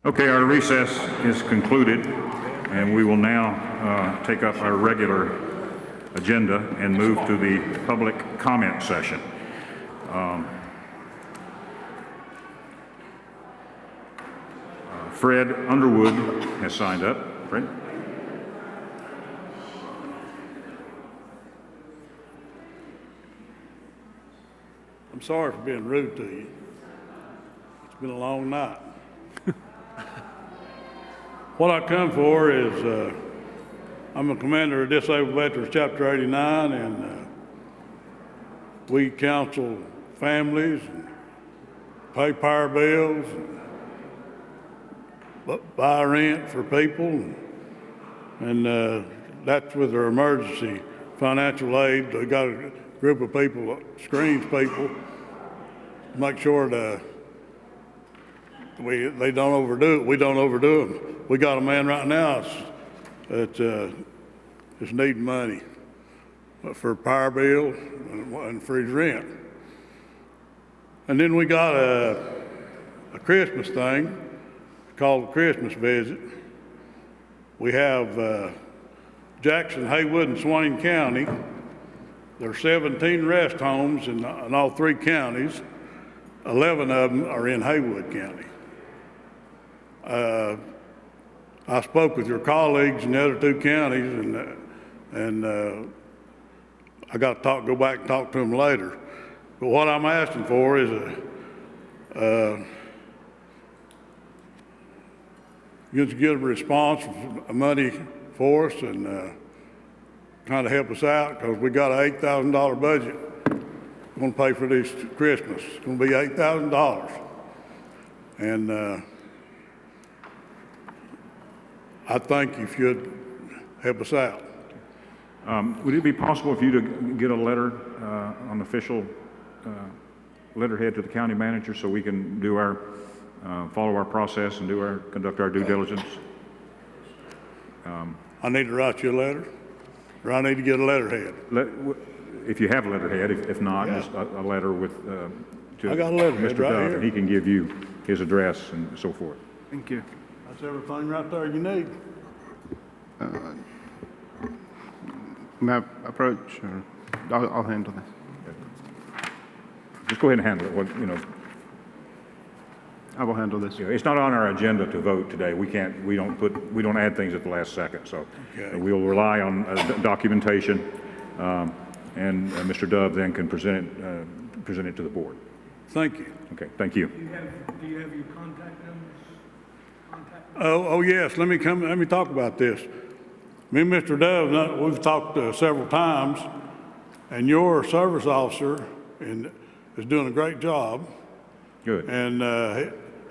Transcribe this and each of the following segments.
Okay, our recess is concluded, and we will now take up our regular agenda and move to the public comment session. Fred Underwood has signed up. Fred? I'm sorry for being rude to you. It's been a long night. What I come for is, I'm a commander of Disabled Veterans Chapter 89, and we counsel families, and pay power bills, and buy rent for people, and that's with our emergency financial aid. We got a group of people that screens people, make sure that they don't overdo it. We don't overdo them. We got a man right now that's just needing money for a power bill and for his rent. And then we got a Christmas thing called the Christmas visit. We have Jackson, Haywood, and Swain County. There are 17 rest homes in all three counties. 11 of them are in Haywood County. I spoke with your colleagues in the other two counties, and I got to go back and talk to them later. But what I'm asking for is you get a response, money for us, and kind of help us out, because we got an $8,000 budget. We're going to pay for this Christmas. It's going to be $8,000. And I think if you'd help us out. Would it be possible for you to get a letter, an official letterhead to the county manager, so we can do our, follow our process and conduct our due diligence? I need to write you a letter, or I need to get a letterhead. If you have a letterhead, if not, Yeah. just a letter with to I got a letterhead Mr. right Dove, here. and he can give you his address and so forth. Thank you. That's everything right there you need. May I approach, or I'll handle this. Just go ahead and handle it. I will handle this. It's not on our agenda to vote today. We don't add things at the last second. So Okay. we'll rely on documentation, and Mr. Dove then can present it to the board. Thank you. Okay, thank you. Do you have your contact numbers? Oh yes, let me talk about this. Me and Mr. Dove, we've talked several times, and your service officer is doing a great job. Good. And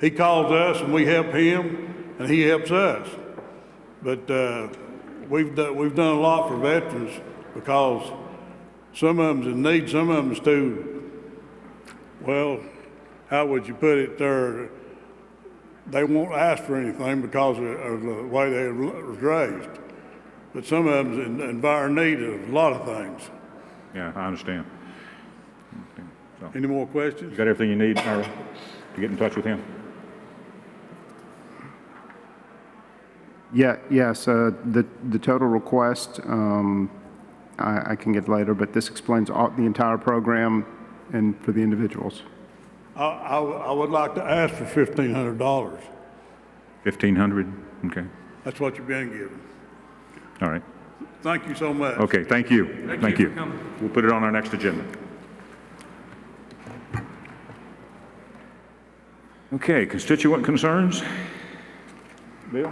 he calls us, and we help him, and he helps us. But we've done a lot for veterans, because some of them's in need, some of them's too, well, how would you put it there? They won't ask for anything because of the way they were raised. But some of them's in dire need of a lot of things. Yeah, I understand. So, Any more questions? you got everything you need, Ira, to get in touch with him? Yes, the total request, I can get later, but this explains the entire program and for the individuals. I would like to ask for $1,500. 1,500, okay. That's what you've been given. All right. Thank you so much. Okay, thank you. Thank you. for coming. We'll put it on our next agenda. Okay, constituent concerns? Bill?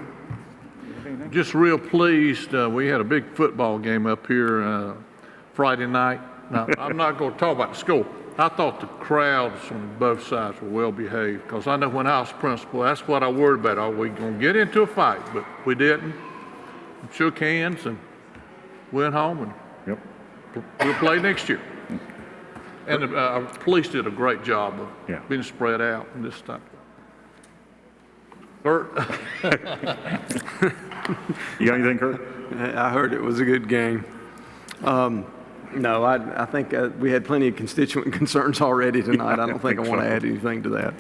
Just real pleased. We had a big football game up here Friday night. Now, I'm not going to talk about the score. I thought the crowds on both sides were well behaved, because I know when I was principal, that's what I worried about. Are we going to get into a fight? But we didn't. We shook hands and went home, and Yep. we'll play next year. And our police did a great job of Yeah. being spread out in this time. Kurt? You got anything, Kurt? I heard it was a good game. No, I think we had plenty of constituent concerns already tonight. I don't think I want to add anything to that.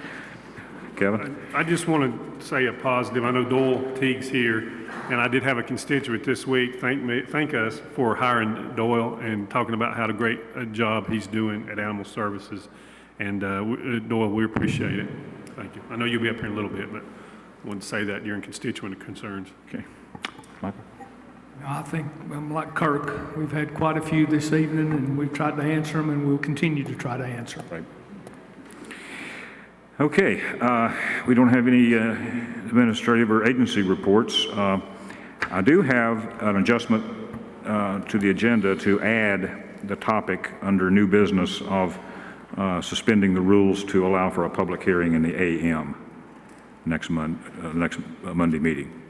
Kevin? I just want to say a positive. I know Doyle Teague's here, and I did have a constituent this week thank us for hiring Doyle and talking about how great a job he's doing at Animal Services. And Doyle, we appreciate it. Thank you. I know you'll be up here in a little bit, but I wanted to say that during constituent concerns. Okay. Michael? I think I'm like Kirk. We've had quite a few this evening, and we've tried to answer them, and we'll continue to try to answer them. Right. Okay, we don't have any administrative or agency reports. I do have an adjustment to the agenda to add the topic under new business of suspending the rules to allow for a public hearing in the AM next Monday meeting.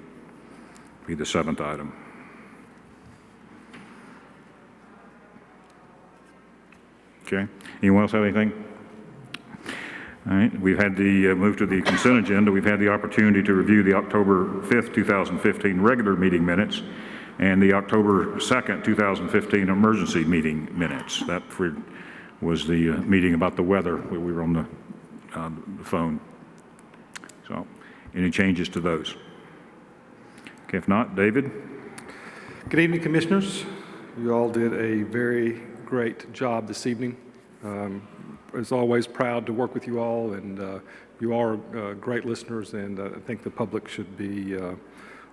Be the 7th item. Okay, anyone else have anything? All right, we've had the move to the consent agenda. We've had the opportunity to review the October 5th, 2015 regular meeting minutes and the October 2nd, 2015 emergency meeting minutes. That was the meeting about the weather where we were on the phone. So, any changes to those? Okay, if not, David? Good evening, Commissioners. You all did a very great job this evening. As always, proud to work with you all, and you are great listeners, and I think the public should be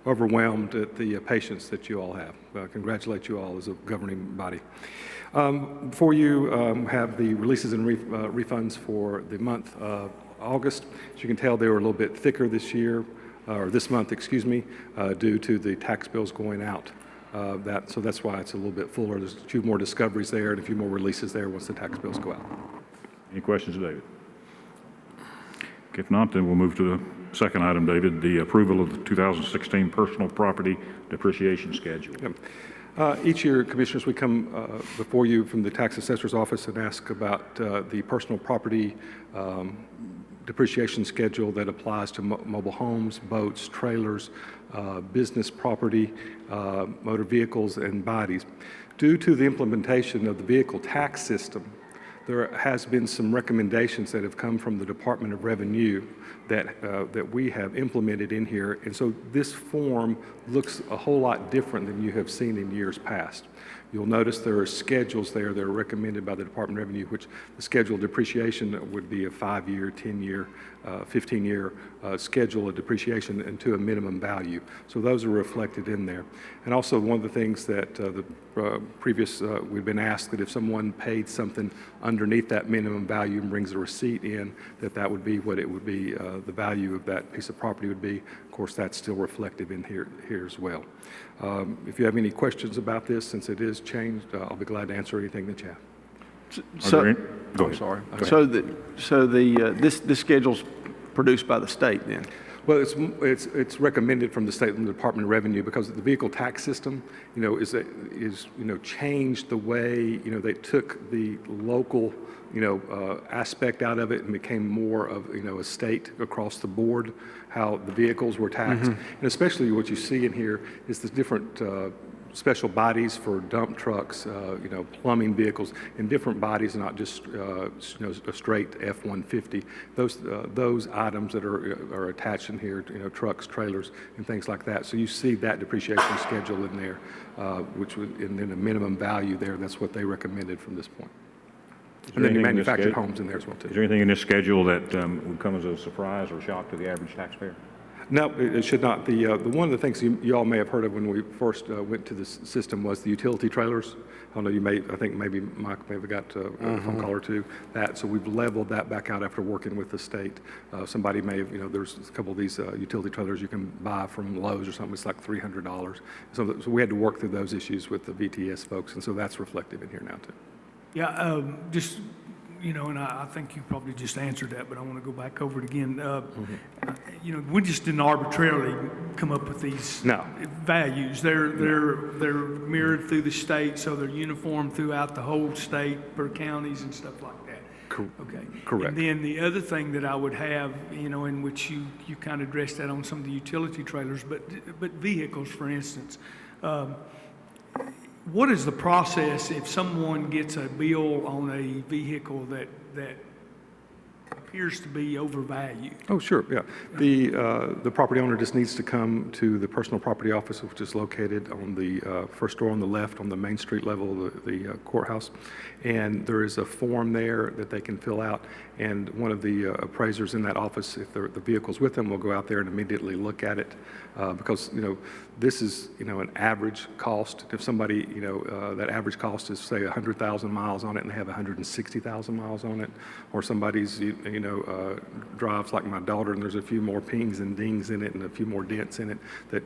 overwhelmed at the patience that you all have. Congratulate you all as a governing body. Before you have the releases and refunds for the month of August. As you can tell, they were a little bit thicker this year, or this month, excuse me, due to the tax bills going out. So that's why it's a little bit fuller. There's a few more discoveries there and a few more releases there once the tax bills go out. Any questions, David? If not, then we'll move to the second item, David, the approval of the 2016 personal property depreciation schedule. Yep. Each year, Commissioners, we come before you from the Tax Assessor's Office and ask about the personal property depreciation schedule that applies to mobile homes, boats, trailers, business property, motor vehicles, and bodies. Due to the implementation of the vehicle tax system, there has been some recommendations that have come from the Department of Revenue that we have implemented in here, and so this form looks a whole lot different than you have seen in years past. You'll notice there are schedules there that are recommended by the Department of Revenue, which the schedule of depreciation would be a 5-year, 10-year, 15-year schedule of depreciation and to a minimum value. So those are reflected in there. And also one of the things that we've been asked that if someone paid something underneath that minimum value and brings a receipt in, that would be what it would be, the value of that piece of property would be. Of course, that's still reflective in here as well. If you have any questions about this, since it is changed, I'll be glad to answer anything that you have. So, Go ahead. sorry. Go ahead. So this schedule's produced by the state then? Well, it's recommended from the state and the Department of Revenue because the vehicle tax system, is changed the way, they took the local, aspect out of it and became more of, a state across the board, how the vehicles were taxed. Mm-hmm. And especially what you see in here is the different special bodies for dump trucks, plumbing vehicles, and different bodies, not just a straight F-150. Those items that are attached in here, trucks, trailers, and things like that. So you see that depreciation schedule in there, and then a minimum value there. That's what they recommended from this point. And then the manufactured homes in there as well too. Is there anything in this schedule that would come as a surprise or shock to the average taxpayer? No, it should not. The one of the things you all may have heard of when we first went to this system was the utility trailers. I don't know, I think maybe Mike may have got a phone call or two. So we've leveled that back out after working with the state. Somebody may have, there's a couple of these utility trailers you can buy from Lowe's or something. It's like $300. So we had to work through those issues with the VTS folks, and so that's reflective in here now too. Yeah, just, and I think you probably just answered that, but I want to go back over it again. We just didn't arbitrarily come up with these values. They're mirrored through the state, so they're uniform throughout the whole state per counties and stuff like that. Okay. Correct. And then the other thing that I would have, in which you kind of addressed that on some of the utility trailers, but vehicles, for instance. What is the process if someone gets a bill on a vehicle that appears to be overvalued. Oh, sure, yeah. The property owner just needs to come to the personal property office, which is located on the first door on the left on the Main Street level of the courthouse. And there is a form there that they can fill out. And one of the appraisers in that office, if the vehicle's with them, will go out there and immediately look at it. Because, this is, an average cost. If somebody, that average cost is, say, 100,000 miles on it and they have 160,000 miles on it, or somebody's, drives like my daughter and there's a few more pings and dings in it and a few more dents in it that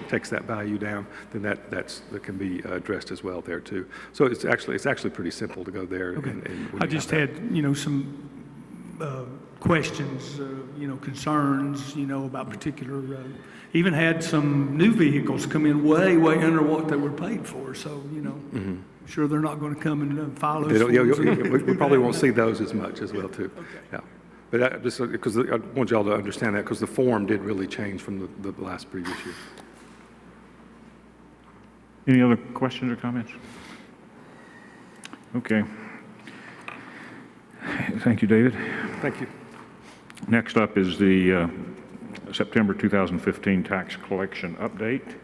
takes that value down, then that can be addressed as well there too. So it's actually pretty simple to go there. Okay. And I just had, some questions, concerns, about particular, even had some new vehicles come in way under what they were paid for. So, I'm sure they're not going to come and follow us. We probably won't see those as much as well too. Okay. Yeah. But just because I want y'all to understand that because the form did really change from the last previous year. Any other questions or comments? Okay. Thank you, David. Thank you. Next up is the September 2015 tax collection update.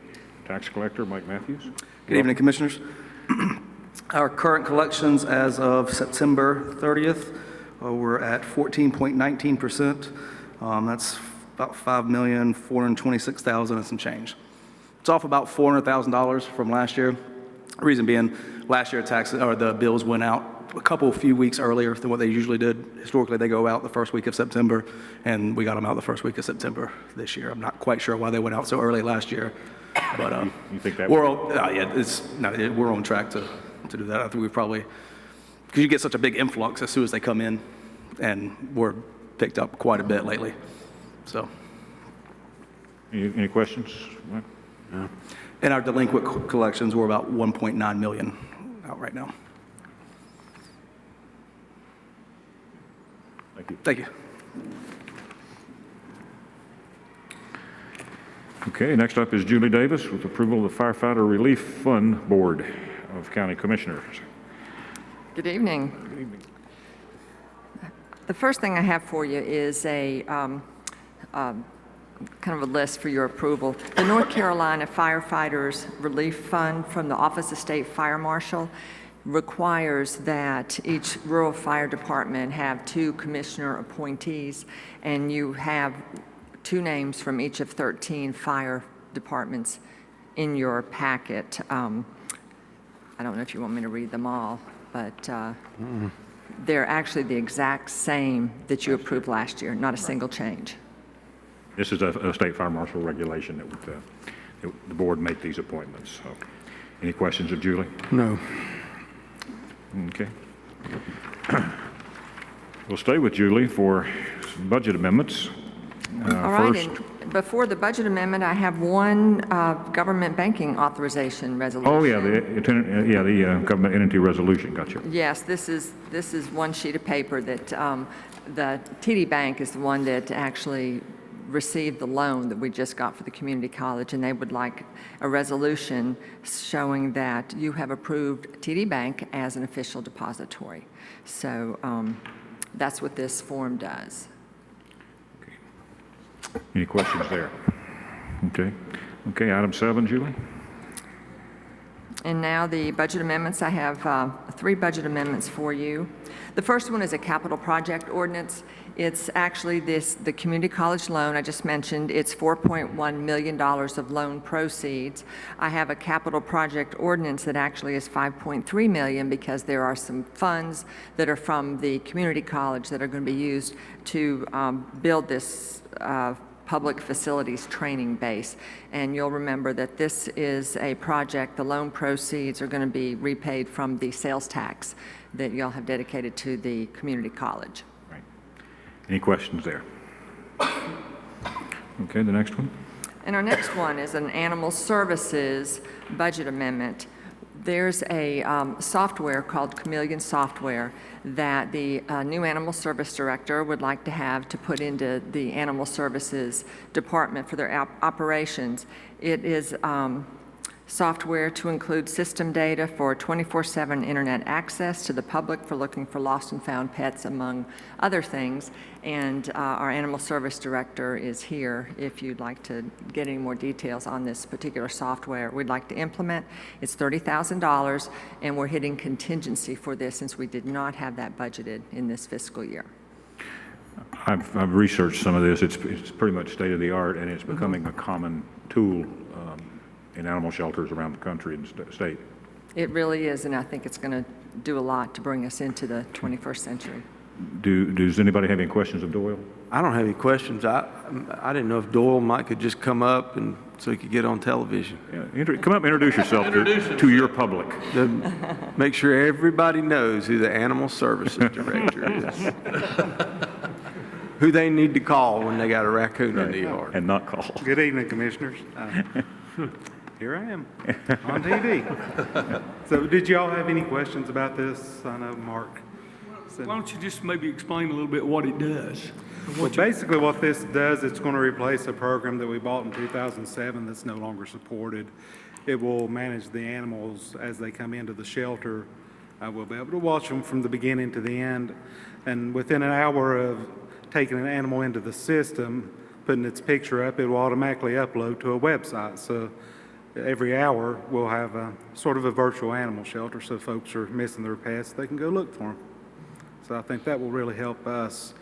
Tax collector Mike Matthews. Good evening, Commissioners. Our current collections as of September 30th, we're at 14.19%. That's about $5,426,000 and some change. It's off about $400,000 from last year. Reason being, last year the bills went out a few weeks earlier than what they usually did. Historically, they go out the first week of September, and we got them out the first week of September this year. I'm not quite sure why they went out so early last year, but you think that we're on track to do that. I think we probably, because you get such a big influx as soon as they come in, and we're picked up quite a bit lately. So, any questions? No. And our delinquent collections were about 1.9 million out right now. Thank you. Thank you. Okay, next up is Julie Davis with approval of the Firefighter Relief Fund Board of County Commissioners. Good evening. Good evening. The first thing I have for you is a kind of a list for your approval. The North Carolina Firefighters Relief Fund from the Office of State Fire Marshal requires that each rural fire department have 2 commissioner appointees, and you have 2 names from each of 13 fire departments in your packet. I don't know if you want me to read them all, but they're actually the exact same that you approved last year, not a single change. This is a state fire marshal regulation that the board make these appointments. So, any questions of Julie? No. Okay. We'll stay with Julie for some budget amendments. All right, and before the budget amendment, I have one government banking authorization resolution. Oh, yeah, the government entity resolution. Gotcha. Yes, this is one sheet of paper that the TD Bank is the one that actually received the loan that we just got for the community college, and they would like a resolution showing that you have approved TD Bank as an official depository. So that's what this form does. Okay. Any questions there? Okay. Okay, item 7, Julie. And now the budget amendments. I have 3 budget amendments for you. The first one is a capital project ordinance. It's actually the community college loan I just mentioned. It's $4.1 million of loan proceeds. I have a capital project ordinance that actually is $5.3 million because there are some funds that are from the community college that are going to be used to build this public facilities training base. And you'll remember that this is a project, the loan proceeds are going to be repaid from the sales tax that y'all have dedicated to the community college. Right. Any questions there? Okay, the next one. And our next one is an animal services budget amendment. There's a software called Chameleon Software that the new animal service director would like to have to put into the animal services department for their operations. It is software to include system data for 24/7 internet access to the public for looking for lost and found pets, among other things. And our animal service director is here if you'd like to get any more details on this particular software we'd like to implement. It's $30,000, and we're hitting contingency for this since we did not have that budgeted in this fiscal year. I've researched some of this. It's pretty much state of the art, and it's becoming a common tool in animal shelters around the country and state. It really is, and I think it's going to do a lot to bring us into the 21st century. Does anybody have any questions of Doyle? I don't have any questions. I didn't know if Doyle could just come up and so he could get on television. Yeah, come up and introduce yourself to your public. Make sure everybody knows who the Animal Services Director is. Who they need to call when they got a raccoon in the yard. And not call. Good evening, Commissioners. Here I am on TV. So did y'all have any questions about this? I know Mark said. Why don't you just maybe explain a little bit what it does? Well, basically what this does, it's going to replace a program that we bought in 2007 that's no longer supported. It will manage the animals as they come into the shelter. We'll be able to watch them from the beginning to the end. And within an hour of taking an animal into the system, putting its picture up, it will automatically upload to a website. So every hour we'll have a sort of a virtual animal shelter, so folks are missing their pets, they can go look for them. So I think that will really help us.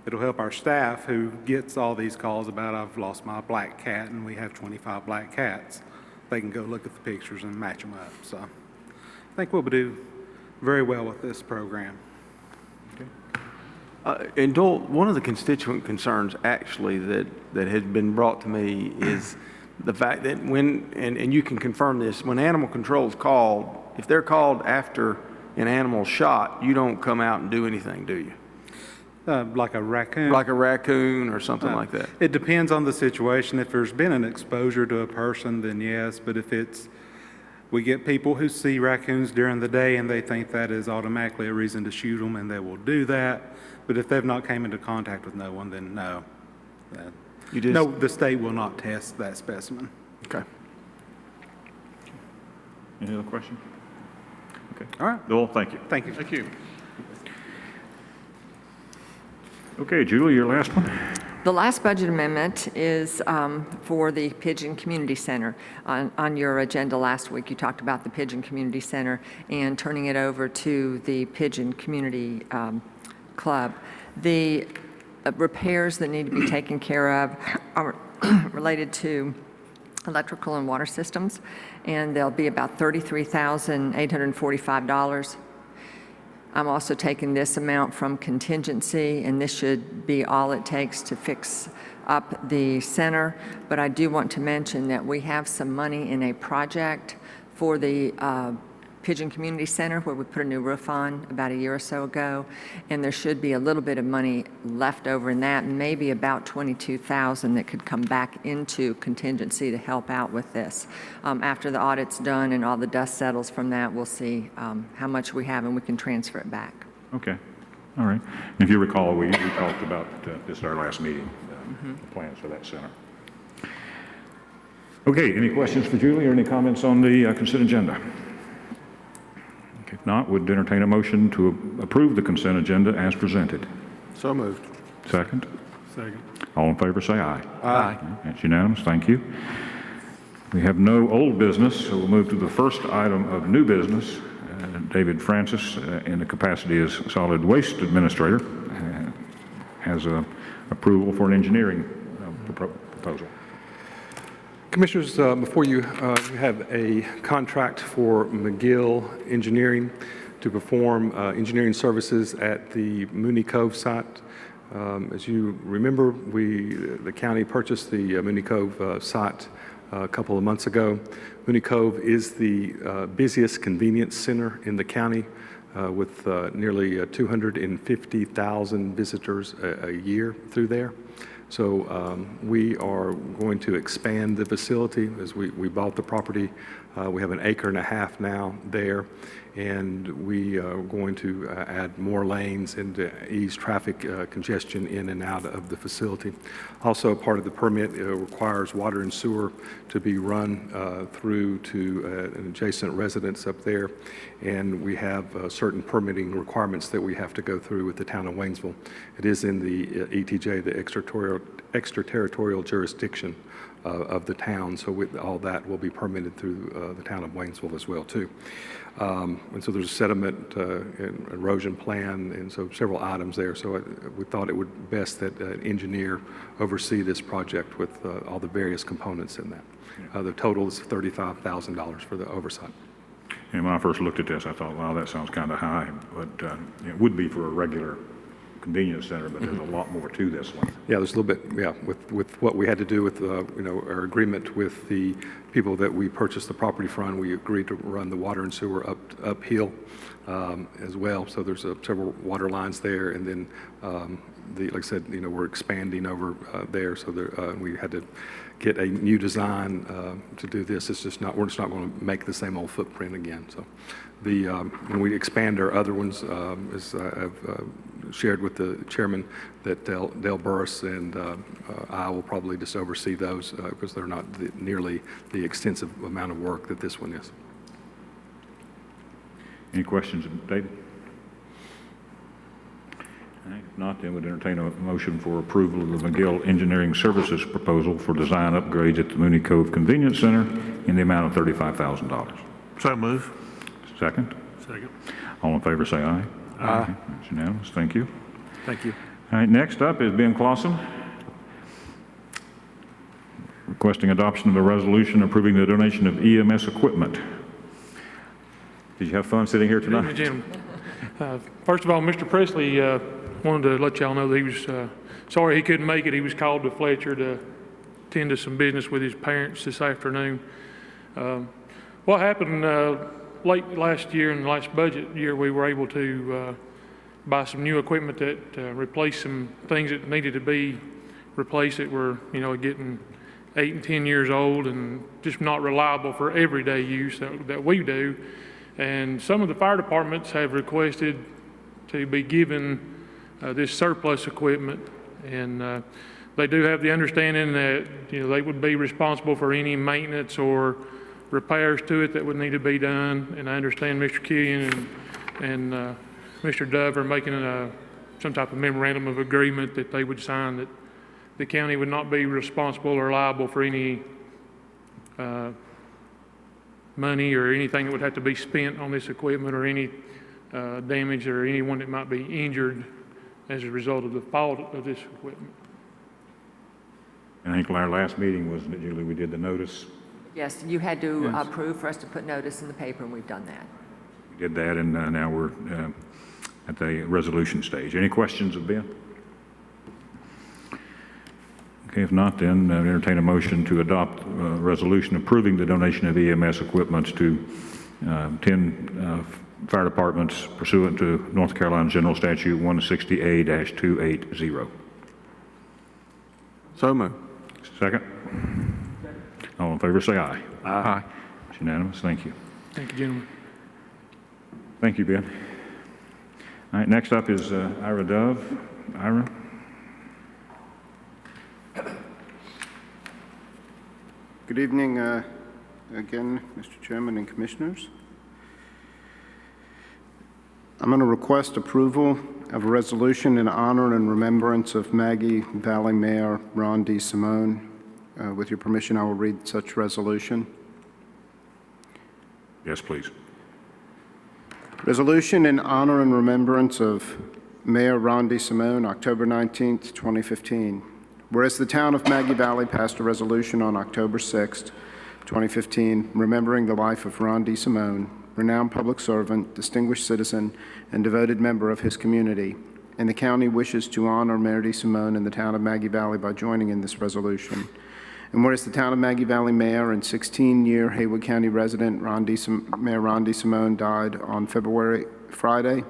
It'll help our staff who gets all these calls about I've lost my black cat and we have 25 black cats. They can go look at the pictures and match them up. So I think we'll do very well with this program. And Doyle, one of the constituent concerns actually that has been brought to me is the fact that when, and you can confirm this, when animal control is called, if they're called after an animal's shot, you don't come out and do anything, do you? Like a raccoon? Like a raccoon or something like that? It depends on the situation. If there's been an exposure to a person, then yes, but if it's, we get people who see raccoons during the day and they think that is automatically a reason to shoot them, and they will do that. But if they've not came into contact with no one, then no. No, the state will not test that specimen. Okay. Any other questions? Okay. All right. Doyle, thank you. Thank you. Thank you. Okay, Julie, your last one. The last budget amendment is for the Pigeon Community Center. On your agenda last week, you talked about the Pigeon Community Center and turning it over to the Pigeon Community Club. The repairs that need to be taken care of are related to electrical and water systems, and they'll be about $33,845. I'm also taking this amount from contingency, and this should be all it takes to fix up the center. But I do want to mention that we have some money in a project for the Pigeon Community Center where we put a new roof on about a year or so ago, and there should be a little bit of money left over in that, maybe about $22,000 that could come back into contingency to help out with this. After the audit's done and all the dust settles from that, we'll see how much we have and we can transfer it back. Okay. All right. And if you recall, we talked about this at our last meeting, the plans for that center. Okay. Any questions for Julie or any comments on the consent agenda? If not, would entertain a motion to approve the consent agenda as presented. So moved. Second? Second. All in favor, say aye. Aye. That's unanimous. Thank you. We have no old business, so we'll move to the first item of new business. David Francis, in the capacity as Solid Waste Administrator, has approval for an engineering proposal. Commissioners, before you, you have a contract for McGill Engineering to perform engineering services at the Mooney Cove site. As you remember, the county purchased the Mooney Cove site a couple of months ago. Mooney Cove is the busiest convenience center in the county with nearly 250,000 visitors a year through there. So we are going to expand the facility as we bought the property. We have 1.5 acres now there, and we are going to add more lanes and to ease traffic congestion in and out of the facility. Also, part of the permit requires water and sewer to be run through to an adjacent residence up there, and we have certain permitting requirements that we have to go through with the town of Waynesville. It is in the ETJ, the extraterritorial jurisdiction of the town, so with all that will be permitted through the town of Waynesville as well too. And so there's a sediment and erosion plan, and so several items there. So we thought it would best that an engineer oversee this project with all the various components in that. The total is $35,000 for the oversight. And when I first looked at this, I thought, wow, that sounds kind of high, but it would be for a regular convenience center, but there's a lot more to this one. Yeah, there's a little bit, yeah, with what we had to do with, our agreement with the people that we purchased the property from. We agreed to run the water and sewer uphill as well. So there's several water lines there, and then like I said, we're expanding over there. So we had to get a new design to do this. We're just not going to make the same old footprint again. So when we expand our other ones, as I've shared with the chairman, that Dale Burris and I will probably just oversee those because they're not nearly the extensive amount of work that this one is. Any questions, David? All right, if not, then we'd entertain a motion for approval of the McGill Engineering Services proposal for design upgrades at the Mooney Cove Convenience Center in the amount of $35,000. So move. Second? Second. All in favor, say aye. Aye. That's unanimous. Thank you. Thank you. All right, next up is Ben Clausen, requesting adoption of a resolution approving the donation of EMS equipment. Did you have fun sitting here tonight? Good evening, Jim. First of all, Mr. Presley wanted to let y'all know that he was sorry he couldn't make it. He was called to Fletcher to attend to some business with his parents this afternoon. What happened late last year, in the last budget year, we were able to buy some new equipment that replaced some things that needed to be replaced that were, getting 8 and 10 years old and just not reliable for everyday use that we do. And some of the fire departments have requested to be given this surplus equipment, and they do have the understanding that they would be responsible for any maintenance or repairs to it that would need to be done. And I understand Mr. Killian and Mr. Dove are making some type of memorandum of agreement that they would sign that the county would not be responsible or liable for any money or anything that would have to be spent on this equipment or any damage or anyone that might be injured as a result of the fault of this equipment. I think our last meeting was, Julie, we did the notice. Yes, you had to approve for us to put notice in the paper, and we've done that. We did that, and now we're at the resolution stage. Any questions of Ben? Okay, if not, then entertain a motion to adopt a resolution approving the donation of EMS equipment to 10 fire departments pursuant to North Carolina General Statute 160A-280. So moved. Second? All in favor, say aye. Aye. It's unanimous. Thank you. Thank you, gentlemen. Thank you, Ben. All right, next up is Ira Dove. Ira? Good evening again, Mr. Chairman and Commissioners. I'm going to request approval of a resolution in honor and remembrance of Maggie Valley Mayor Ron Desimone. With your permission, I will read such resolution. Yes, please. Resolution in honor and remembrance of Mayor Ron Desimone, October 19th, 2015. Whereas the town of Maggie Valley passed a resolution on October 6th, 2015, remembering the life of Ron Desimone, renowned public servant, distinguished citizen, and devoted member of his community, and the county wishes to honor Mayor Desimone in the town of Maggie Valley by joining in this resolution. And whereas the town of Maggie Valley Mayor and 16-year Haywood County resident Mayor Ron Desimone died on Friday,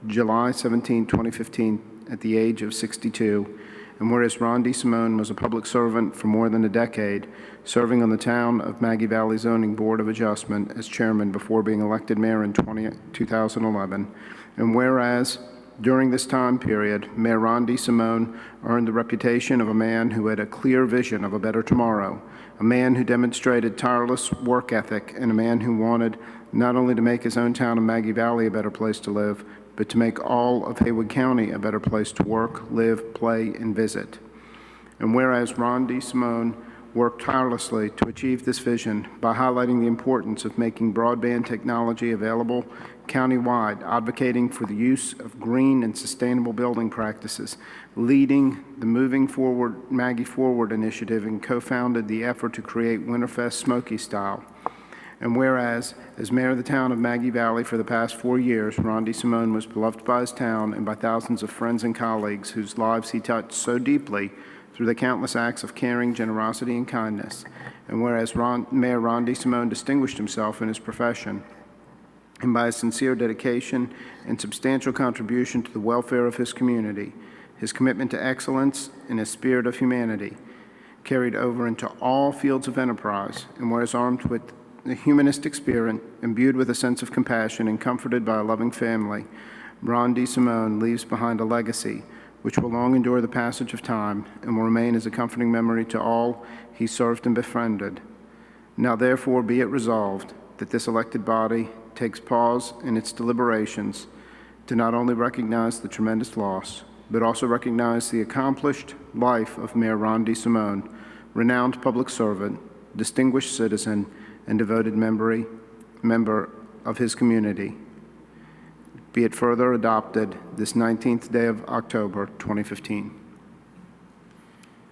July 17, 2015, at the age of 62, And whereas Ron Desimone was a public servant for more than a decade, serving on the Town of Maggie Valley Zoning Board of Adjustment as chairman before being elected mayor in 2011. And whereas during this time period, Mayor Ron Desimone earned the reputation of a man who had a clear vision of a better tomorrow, a man who demonstrated tireless work ethic, and a man who wanted not only to make his own town of Maggie Valley a better place to live, but to make all of Haywood County a better place to work, live, play, and visit. And whereas Ron Desimone worked tirelessly to achieve this vision by highlighting the importance of making broadband technology available countywide, advocating for the use of green and sustainable building practices, leading the Moving Forward Maggie Forward initiative, and co-founded the effort to create Winterfest Smoky Style. And whereas, as mayor of the town of Maggie Valley for the past 4 years, Ron Desimone was beloved by his town and by thousands of friends and colleagues whose lives he touched so deeply through the countless acts of caring, generosity, and kindness. And whereas Mayor Ron Desimone distinguished himself in his profession and by his sincere dedication and substantial contribution to the welfare of his community, his commitment to excellence and his spirit of humanity carried over into all fields of enterprise. And whereas armed with a humanistic spirit, imbued with a sense of compassion, and comforted by a loving family, Ron Desimone leaves behind a legacy which will long endure the passage of time and will remain as a comforting memory to all he served and befriended. Now therefore be it resolved that this elected body takes pause in its deliberations to not only recognize the tremendous loss, but also recognize the accomplished life of Mayor Ron Desimone, renowned public servant, distinguished citizen, and devoted member of his community. Be it further adopted this 19th day of October, 2015.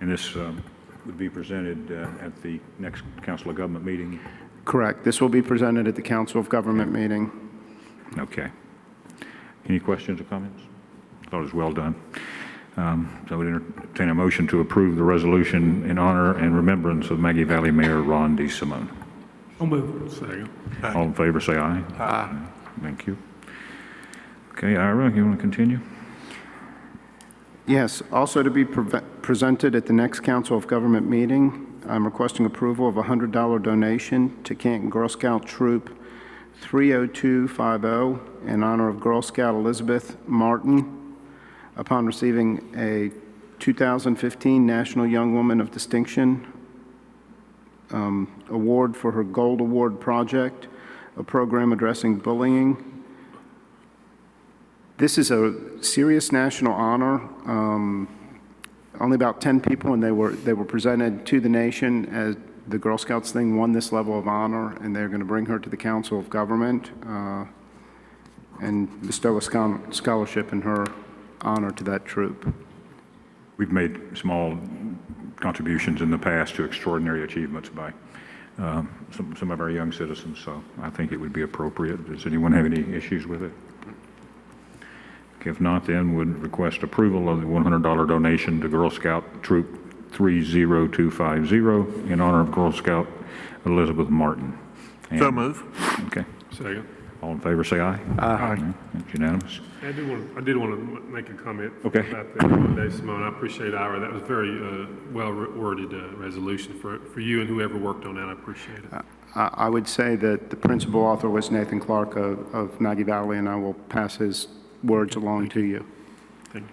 And this would be presented at the next Council of Government meeting? Correct. This will be presented at the Council of Government meeting. Okay. Any questions or comments? I thought it was well done. So I would entertain a motion to approve the resolution in honor and remembrance of Maggie Valley Mayor Ron Desimone. I'll move. Second. All in favor, say aye. Aye. Thank you. Okay, Ira, you want to continue? Yes, also to be presented at the next Council of Government meeting, I'm requesting approval of a $100 donation to Canton Girl Scout Troop 30250 in honor of Girl Scout Elizabeth Martin upon receiving a 2015 National Young Woman of Distinction award for her Gold Award project, a program addressing bullying. This is a serious national honor. Only about 10 people, and they were presented to the nation as the Girl Scouts thing won this level of honor, and they're going to bring her to the Council of Government and bestow a scholarship in her honor to that troop. We've made small contributions in the past to extraordinary achievements by some of our young citizens, so I think it would be appropriate. Does anyone have any issues with it? If not, then would request approval of the $100 donation to Girl Scout Troop 30250 in honor of Girl Scout Elizabeth Martin. So move. Okay. Second. All in favor, say aye. Aye. That's unanimous. I did want to make a comment Okay. about that day, Simone. I appreciate Ira. That was very well-worded resolution for you and whoever worked on that. I appreciate it. I would say that the principal author was Nathan Clark of Maggie Valley, and I will pass his words along to you. Thank you.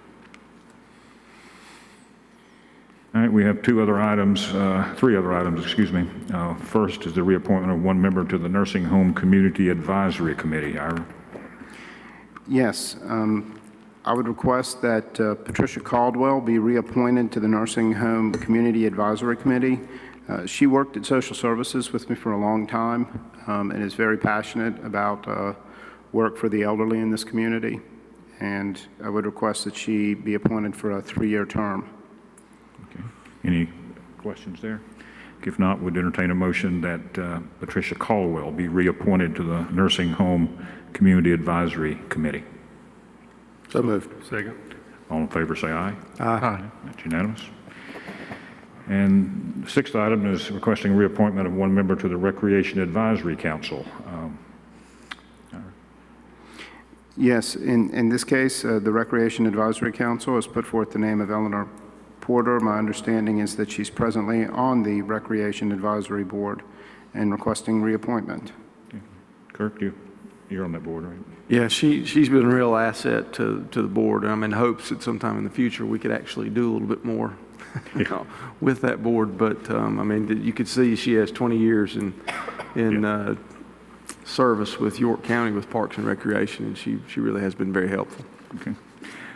All right, we have three other items, excuse me. First is the reappointment of one member to the Nursing Home Community Advisory Committee. Ira? Yes, I would request that Patricia Caldwell be reappointed to the Nursing Home Community Advisory Committee. She worked at social services with me for a long time and is very passionate about work for the elderly in this community. And I would request that she be appointed for a 3-year term. Okay. Any questions there? If not, would entertain a motion that Patricia Caldwell be reappointed to the Nursing Home Community Advisory Committee. So moved. Second. All in favor, say aye. Aye. That's unanimous. And the sixth item is requesting reappointment of one member to the Recreation Advisory Council. Yes, in this case, the Recreation Advisory Council has put forth the name of Eleanor Reporter. My understanding is that she's presently on the Recreation Advisory Board and requesting reappointment. Kirk, you're on that board, right? Yeah, she's been a real asset to the board. I'm in hopes that sometime in the future we could actually do a little bit more with that board. But I mean, you could see she has 20 years in service with York County with Parks and Recreation, and she really has been very helpful.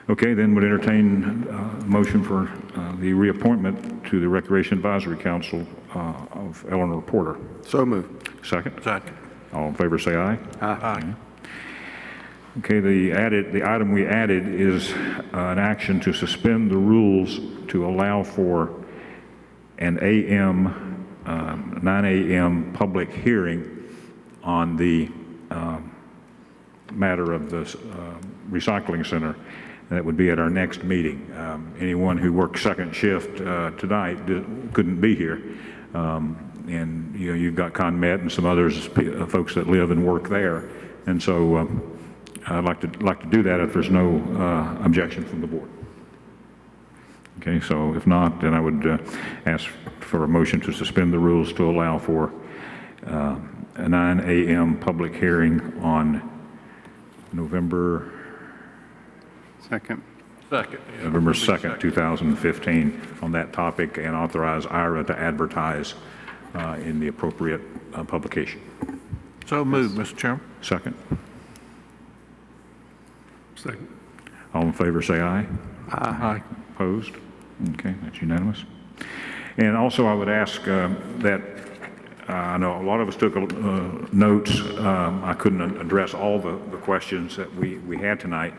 Okay, then would entertain a motion for the reappointment to the Recreation Advisory Council of Eleanor Porter. So moved. Second? Second. All in favor say aye. Aye. Okay, the item we added is an action to suspend the rules to allow for an 9 a.m. public hearing on the matter of the recycling center. That would be at our next meeting. Anyone who worked second shift tonight couldn't be here. And you've got ConMet and some others, folks that live and work there. And so I'd like to do that if there's no objection from the board. Okay, so if not, then I would ask for a motion to suspend the rules to allow for a 9 a.m. public hearing on November 2nd. November 2nd, 2015, on that topic, and authorize IRA to advertise in the appropriate publication. So moved, Mr. Chairman. Second. Second. All in favor say aye. Aye. Opposed? Okay, that's unanimous. And also I would ask that, I know a lot of us took notes. I couldn't address all the questions that we had tonight,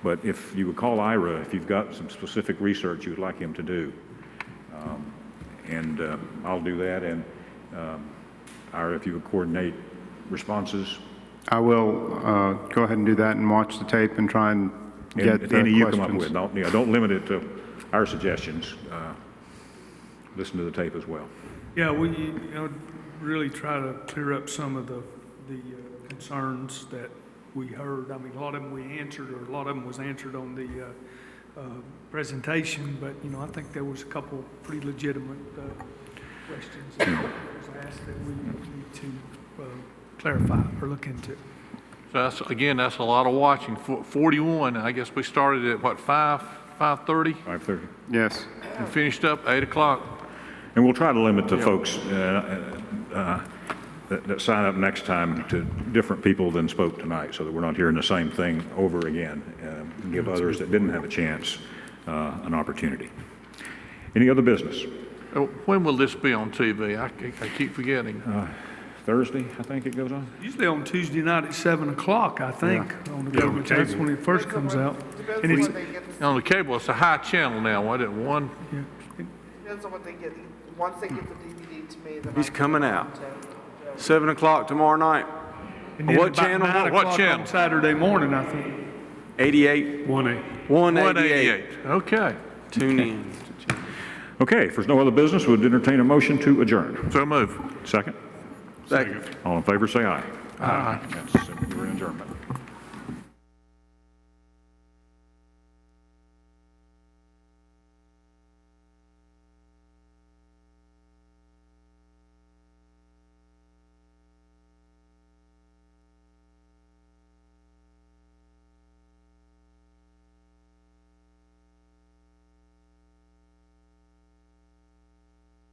but if you would call Ira, if you've got some specific research you would like him to do, and I'll do that, and Ira, if you would coordinate responses. I will go ahead and do that and watch the tape and try and get the any you questions. come up with. Don't limit it to our suggestions. Listen to the tape as well. Yeah, we really try to clear up some of the concerns that we heard. I mean, a lot of them we answered, or a lot of them was answered on the presentation, but, I think there was a couple pretty legitimate questions that was asked that we need to clarify or look into. So that's a lot of watching. 41, I guess we started at what, 5:30? 5:30. Yes. And finished up 8 o'clock. And we'll try to limit the folks that sign up next time to different people than spoke tonight, so that we're not hearing the same thing over again, and give others that didn't have a chance an opportunity. Any other business? When will this be on TV? I keep forgetting. Thursday, I think it goes on. Usually on Tuesday night at 7 o'clock, I think, on the government. That's when it first comes out. And it's, On the cable, it's a high channel now, wasn't it? One? Depends on what they get. Once they get the DVD to me, then He's coming out. 7 o'clock tomorrow night. and then What about channel? 9 What o'clock channel? on Saturday morning, I think. 88, 1A. 188. Okay. Tune in. Okay, if there's no other business, we'd entertain a motion to adjourn. So move. Second? Second. All in favor, say aye. Aye. We're in adjournment.